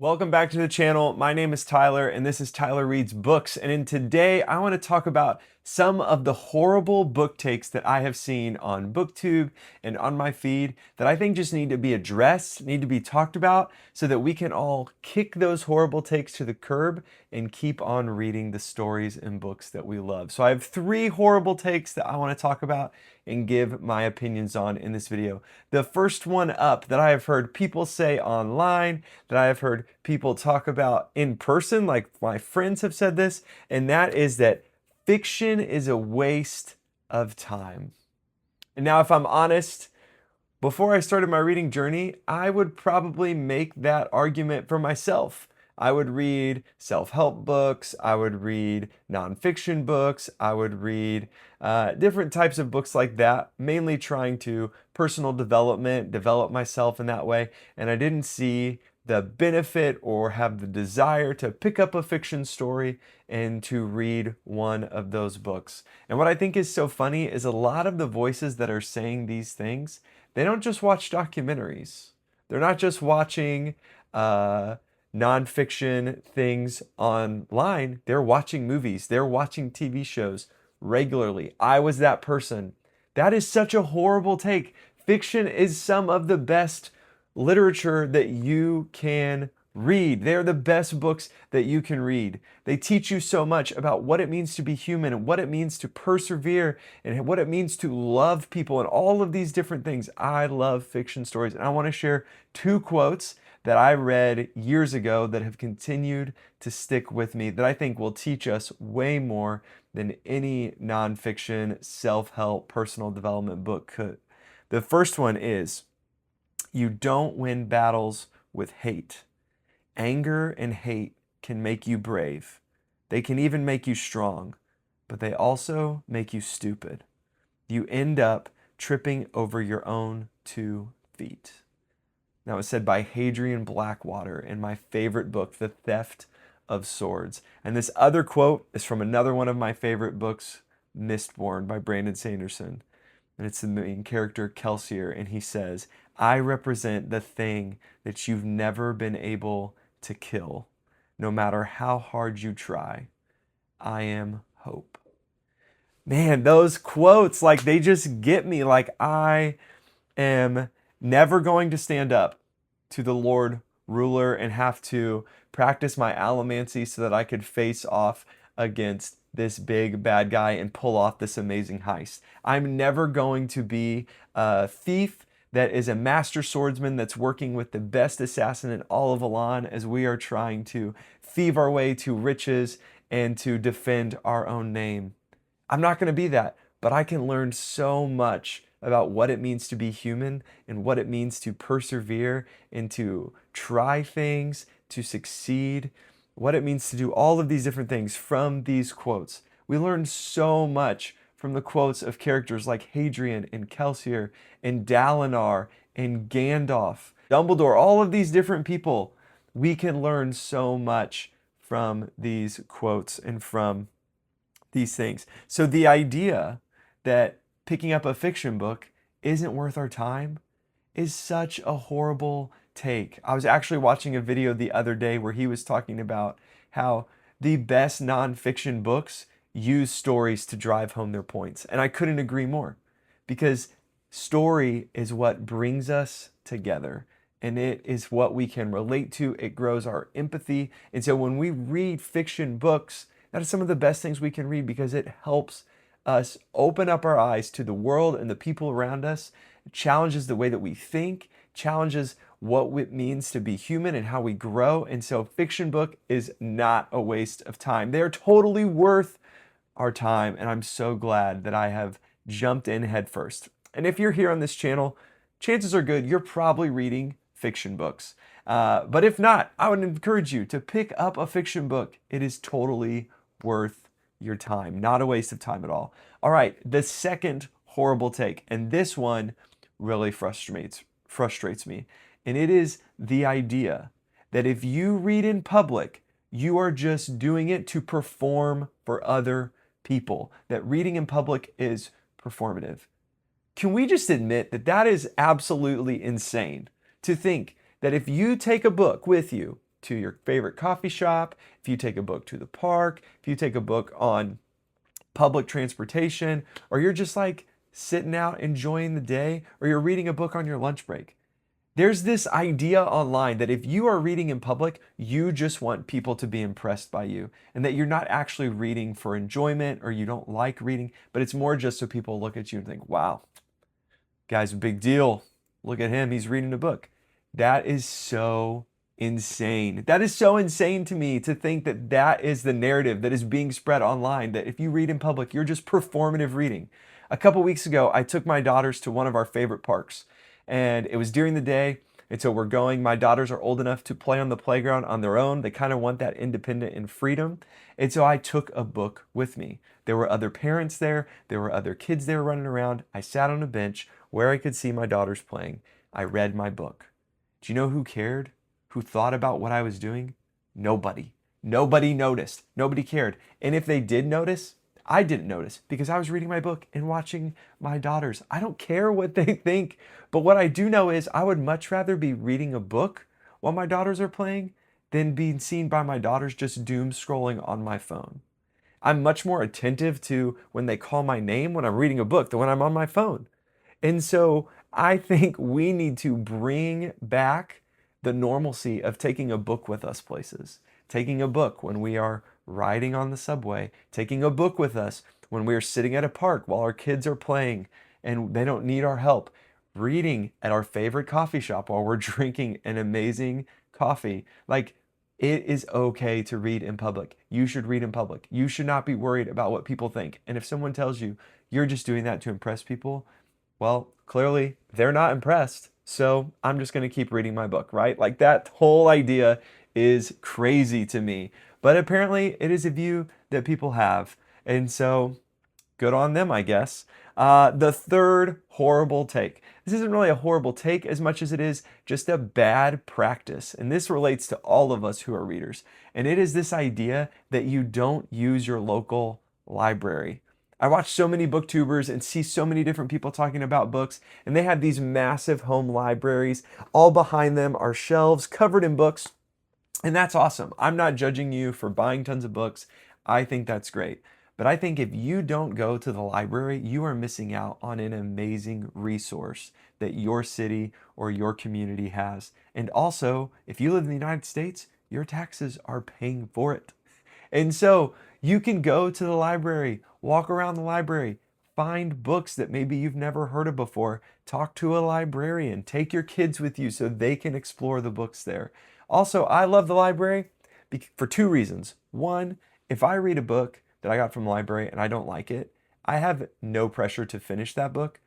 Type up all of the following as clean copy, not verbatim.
Welcome back to the channel. My name is Tyler and this is Tyler Reads Books. And in today I want to talk about some of the horrible book takes that I have seen on BookTube and on my feed that I think just need to be addressed, need to be talked about so that we can all kick those horrible takes to the curb and keep on reading the stories and books that we love. So I have 3 horrible takes that I want to talk about and give my opinions on in this video. The first one up that I have heard people say online, that I have heard people talk about in person, like my friends have said this, and that is that fiction is a waste of time. And now, if I'm honest, before I started my reading journey, I would probably make that argument for myself. I would read self-help books, I would read nonfiction books, I would read different types of books like that, mainly trying to personal development, develop myself in that way, and I didn't see the benefit or have the desire to pick up a fiction story and to read one of those books. And what I think is so funny is a lot of the voices that are saying these things, they don't just watch documentaries. They're not just watching nonfiction things online. They're watching movies. They're watching TV shows regularly. I was that person. That is such a horrible take. Fiction is some of the best literature that you can read. They're the best books that you can read. They teach you so much about what it means to be human and what it means to persevere and what it means to love people and all of these different things. I love fiction stories, and I want to share 2 quotes that I read years ago that have continued to stick with me that I think will teach us way more than any nonfiction, self-help, personal development book could. The first one is, "You don't win battles with hate. Anger and hate can make you brave. They can even make you strong, but they also make you stupid. You end up tripping over your own 2 feet." That was said by Hadrian Blackwater in my favorite book, The Theft of Swords. And this other quote is from another one of my favorite books, Mistborn by Brandon Sanderson. And it's the main character, Kelsier, and he says, "I represent the thing that you've never been able to kill. No matter how hard you try, I am hope." Man, those quotes, like, they just get me. Like, I am never going to stand up to the Lord ruler and have to practice my allomancy so that I could face off against this big bad guy and pull off this amazing heist. I'm never going to be a thief that is a master swordsman that's working with the best assassin in all of Elan as we are trying to thieve our way to riches and to defend our own name. I'm not going to be that, but I can learn so much about what it means to be human and what it means to persevere and to try things, to succeed, what it means to do all of these different things from these quotes. We learn so much from the quotes of characters like Hadrian and Kelsier and Dalinar and Gandalf, Dumbledore, all of these different people. We can learn so much from these quotes and from these things. So the idea that picking up a fiction book isn't worth our time is such a horrible take. I was actually watching a video the other day where he was talking about how the best nonfiction books use stories to drive home their points. And I couldn't agree more, because story is what brings us together. And it is what we can relate to. It grows our empathy. And so when we read fiction books, that is some of the best things we can read, because it helps us open up our eyes to the world and the people around us. It challenges the way that we think, challenges what it means to be human and how we grow. And so fiction book is not a waste of time. They're totally worth our time. And I'm so glad that I have jumped in headfirst. And if you're here on this channel, chances are good you're probably reading fiction books. But if not, I would encourage you to pick up a fiction book. It is totally worth your time, not a waste of time at all. All right, the second horrible take, and this one really frustrates me, and it is the idea that if you read in public, you are just doing it to perform for other people, that reading in public is performative. Can we just admit that that is absolutely insane, to think that if you take a book with you to your favorite coffee shop, if you take a book to the park, if you take a book on public transportation, or you're just like sitting out enjoying the day, or you're reading a book on your lunch break. There's this idea online that if you are reading in public, you just want people to be impressed by you, and that you're not actually reading for enjoyment or you don't like reading, but it's more just so people look at you and think, wow, guy's a big deal. Look at him, he's reading a book. That is so insane. That is so insane to me to think that that is the narrative that is being spread online, that if you read in public, you're just performative reading. A couple weeks ago, I took my daughters to one of our favorite parks, and it was during the day. And so we're going, my daughters are old enough to play on the playground on their own. They kind of want that independent and freedom. And so I took a book with me. There were other parents there. There were other kids there running around. I sat on a bench where I could see my daughters playing. I read my book. Do you know who cared? Who thought about what I was doing? Nobody. Nobody noticed. Nobody cared. And if they did notice, I didn't notice because I was reading my book and watching my daughters. I don't care what they think, but what I do know is I would much rather be reading a book while my daughters are playing than being seen by my daughters just doom scrolling on my phone. I'm much more attentive to when they call my name when I'm reading a book than when I'm on my phone. And so I think we need to bring back the normalcy of taking a book with us places, taking a book when we are riding on the subway, taking a book with us when we are sitting at a park while our kids are playing and they don't need our help, reading at our favorite coffee shop while we're drinking an amazing coffee. Like, it is okay to read in public. You should read in public. You should not be worried about what people think. And if someone tells you you're just doing that to impress people, well, clearly they're not impressed. So I'm just going to keep reading my book, right? Like, that whole idea is crazy to me. But apparently it is a view that people have. And so good on them, I guess. The third horrible take. This isn't really a horrible take as much as it is just a bad practice. And this relates to all of us who are readers. And it is this idea that you don't use your local library. I watch so many booktubers and see so many different people talking about books, and they have these massive home libraries. All behind them are shelves covered in books, and that's awesome. I'm not judging you for buying tons of books. I think that's great. But I think if you don't go to the library, you are missing out on an amazing resource that your city or your community has. And also, if you live in the United States, your taxes are paying for it. And so you can go to the library, walk around the library, find books that maybe you've never heard of before, talk to a librarian, take your kids with you so they can explore the books there. Also, I love the library for two reasons. One, if I read a book that I got from the library and I don't like it, I have no pressure to finish that book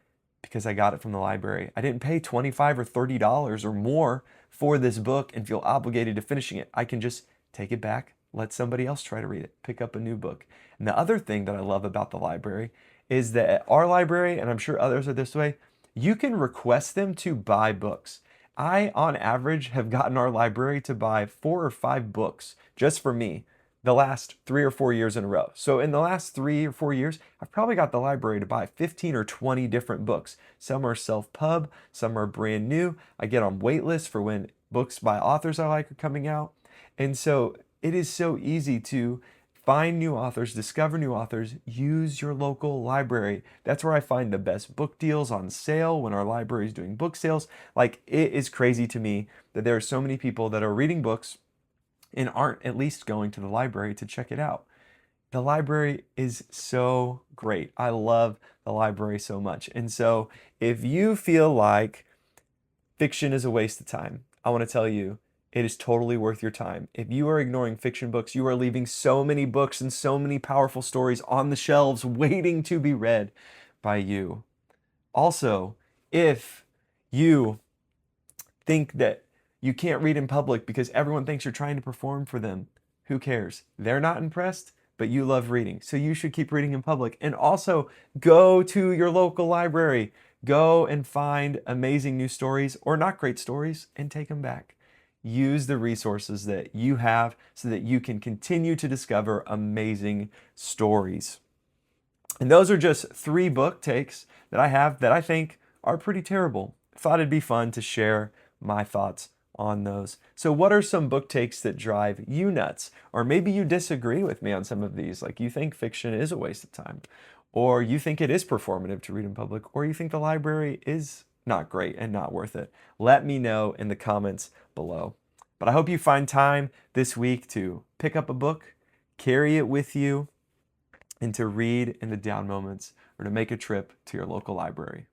because I got it from the library. I didn't pay $25 or $30 or more for this book and feel obligated to finishing it. I can just take it back, let somebody else try to read it, pick up a new book. And the other thing that I love about the library is that at our library, and I'm sure others are this way, you can request them to buy books. I, on average, have gotten our library to buy 4 or 5 books just for me the last 3 or 4 years in a row. So in the last 3 or 4 years, I've probably got the library to buy 15 or 20 different books. Some are self-pub, some are brand new. I get on wait lists for when books by authors I like are coming out. And so it is so easy to find new authors, discover new authors, use your local library. That's where I find the best book deals on sale when our library is doing book sales. Like, it is crazy to me that there are so many people that are reading books and aren't at least going to the library to check it out. The library is so great. I love the library so much. And so if you feel like fiction is a waste of time, I want to tell you, it is totally worth your time. If you are ignoring fiction books, you are leaving so many books and so many powerful stories on the shelves waiting to be read by you. Also, if you think that you can't read in public because everyone thinks you're trying to perform for them, who cares? They're not impressed, but you love reading. So you should keep reading in public. And also, go to your local library. Go and find amazing new stories or not great stories and take them back. Use the resources that you have so that you can continue to discover amazing stories. And those are just 3 book takes that I have that I think are pretty terrible. I thought it'd be fun to share my thoughts on those. So what are some book takes that drive you nuts? Or maybe you disagree with me on some of these, like you think fiction is a waste of time, or you think it is performative to read in public, or you think the library is not great and not worth it. Let me know in the comments below. But I hope you find time this week to pick up a book, carry it with you, and to read in the down moments or to make a trip to your local library.